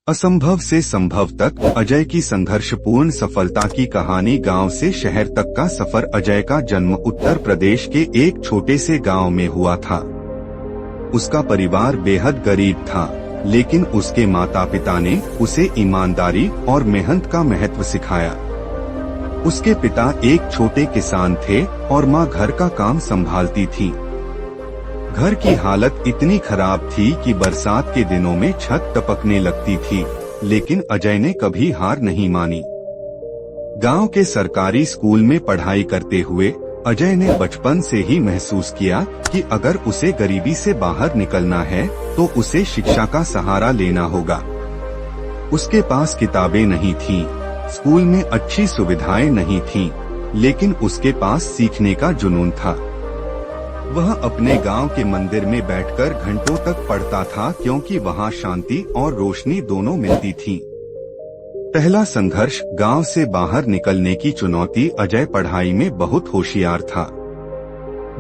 असंभव से संभव तक अजय की संघर्षपूर्ण सफलता की कहानी। गांव से शहर तक का सफर। अजय का जन्म उत्तर प्रदेश के एक छोटे से गांव में हुआ था। उसका परिवार बेहद गरीब था, लेकिन उसके माता पिता ने उसे ईमानदारी और मेहनत का महत्व सिखाया। उसके पिता एक छोटे किसान थे और माँ घर का काम संभालती थी। घर की हालत इतनी खराब थी कि बरसात के दिनों में छत टपकने लगती थी, लेकिन अजय ने कभी हार नहीं मानी। गांव के सरकारी स्कूल में पढ़ाई करते हुए अजय ने बचपन से ही महसूस किया कि अगर उसे गरीबी से बाहर निकलना है तो उसे शिक्षा का सहारा लेना होगा। उसके पास किताबें नहीं थीं, स्कूल में अच्छी सुविधाएं नहीं थीं, लेकिन उसके पास सीखने का जुनून था। वह अपने गांव के मंदिर में बैठकर घंटों तक पढ़ता था, क्योंकि वहां शांति और रोशनी दोनों मिलती थी। पहला संघर्ष गांव से बाहर निकलने की चुनौती। अजय पढ़ाई में बहुत होशियार था।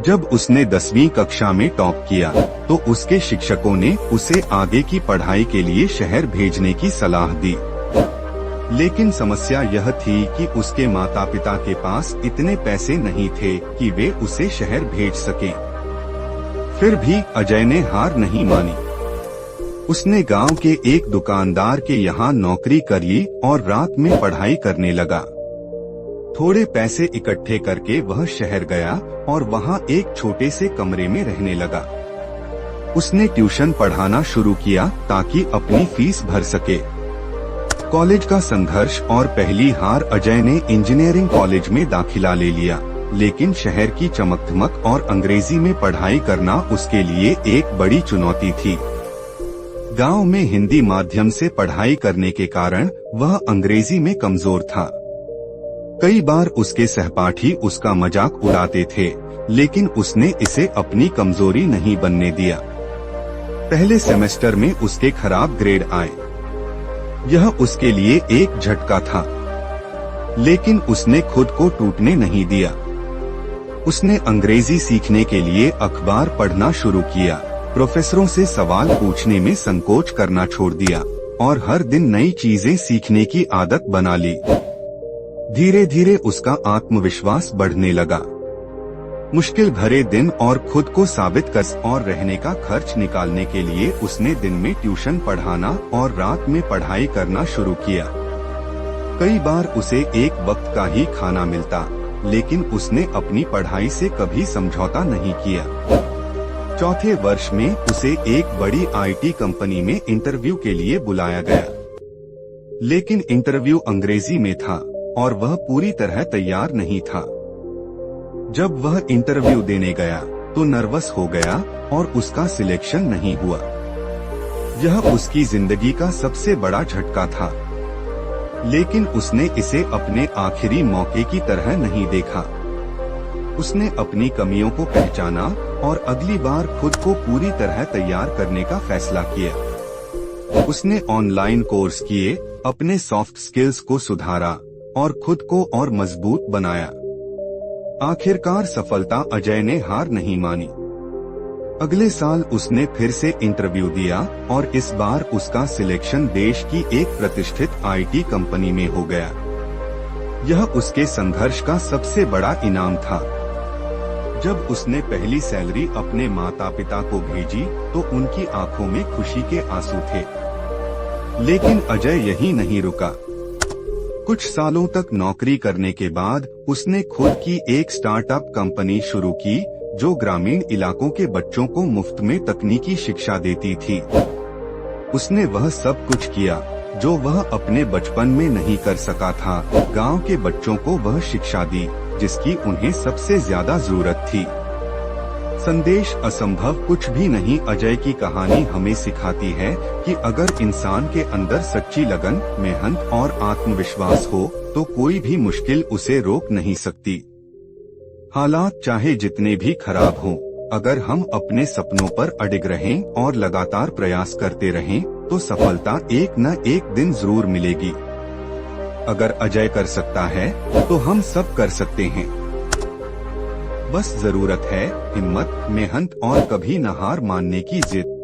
जब उसने 10वीं कक्षा में टॉप किया तो उसके शिक्षकों ने उसे आगे की पढ़ाई के लिए शहर भेजने की सलाह दी। लेकिन समस्या यह थी कि उसके माता पिता के पास इतने पैसे नहीं थे कि वे उसे शहर भेज सकें। फिर भी अजय ने हार नहीं मानी। उसने गांव के एक दुकानदार के यहाँ नौकरी कर ली और रात में पढ़ाई करने लगा। थोड़े पैसे इकट्ठे करके वह शहर गया और वहाँ एक छोटे से कमरे में रहने लगा। उसने ट्यूशन पढ़ाना शुरू किया ताकि अपनी फीस भर सके। कॉलेज का संघर्ष और पहली हार। अजय ने इंजीनियरिंग कॉलेज में दाखिला ले लिया, लेकिन शहर की चमक-धमक और अंग्रेजी में पढ़ाई करना उसके लिए एक बड़ी चुनौती थी। गांव में हिंदी माध्यम से पढ़ाई करने के कारण वह अंग्रेजी में कमजोर था। कई बार उसके सहपाठी उसका मजाक उड़ाते थे, लेकिन उसने इसे अपनी कमजोरी नहीं बनने दिया। पहले सेमेस्टर में उसके खराब ग्रेड आए। यह उसके लिए एक झटका था, लेकिन उसने खुद को टूटने नहीं दिया। उसने अंग्रेजी सीखने के लिए अखबार पढ़ना शुरू किया, प्रोफेसरों से सवाल पूछने में संकोच करना छोड़ दिया और हर दिन नई चीजें सीखने की आदत बना ली। धीरे धीरे उसका आत्मविश्वास बढ़ने लगा। मुश्किल भरे दिन और खुद को साबित कर और रहने का खर्च निकालने के लिए उसने दिन में ट्यूशन पढ़ाना और रात में पढ़ाई करना शुरू किया। कई बार उसे एक वक्त का ही खाना मिलता, लेकिन उसने अपनी पढ़ाई से कभी समझौता नहीं किया। चौथे वर्ष में उसे एक बड़ी आईटी कंपनी में इंटरव्यू के लिए बुलाया गया, लेकिन इंटरव्यू अंग्रेजी में था और वह पूरी तरह तैयार नहीं था। जब वह इंटरव्यू देने गया तो नर्वस हो गया और उसका सिलेक्शन नहीं हुआ। यह उसकी जिंदगी का सबसे बड़ा झटका था, लेकिन उसने इसे अपने आखिरी मौके की तरह नहीं देखा। उसने अपनी कमियों को पहचाना और अगली बार खुद को पूरी तरह तैयार करने का फैसला किया। उसने ऑनलाइन कोर्स किए, अपने सॉफ्ट स्किल्स को सुधारा और खुद को और मजबूत बनाया। आखिरकार सफलता। अजय ने हार नहीं मानी। अगले साल उसने फिर से इंटरव्यू दिया और इस बार उसका सिलेक्शन देश की एक प्रतिष्ठित आईटी कंपनी में हो गया। यह उसके संघर्ष का सबसे बड़ा इनाम था। जब उसने पहली सैलरी अपने माता पिता को भेजी तो उनकी आंखों में खुशी के आंसू थे। लेकिन अजय यहीं नहीं रुका। कुछ सालों तक नौकरी करने के बाद उसने खुद की एक स्टार्टअप कंपनी शुरू की, जो ग्रामीण इलाकों के बच्चों को मुफ्त में तकनीकी शिक्षा देती थी। उसने वह सब कुछ किया जो वह अपने बचपन में नहीं कर सका था। गांव के बच्चों को वह शिक्षा दी जिसकी उन्हें सबसे ज्यादा जरूरत थी। संदेश: असंभव कुछ भी नहीं। अजय की कहानी हमें सिखाती है कि अगर इंसान के अंदर सच्ची लगन, मेहनत और आत्मविश्वास हो तो कोई भी मुश्किल उसे रोक नहीं सकती। हालात चाहे जितने भी खराब हों, अगर हम अपने सपनों पर अडिग रहें और लगातार प्रयास करते रहें तो सफलता एक न एक दिन जरूर मिलेगी। अगर अजय कर सकता है तो हम सब कर सकते हैं। बस जरूरत है हिम्मत, मेहनत और कभी न हार मानने की जिद।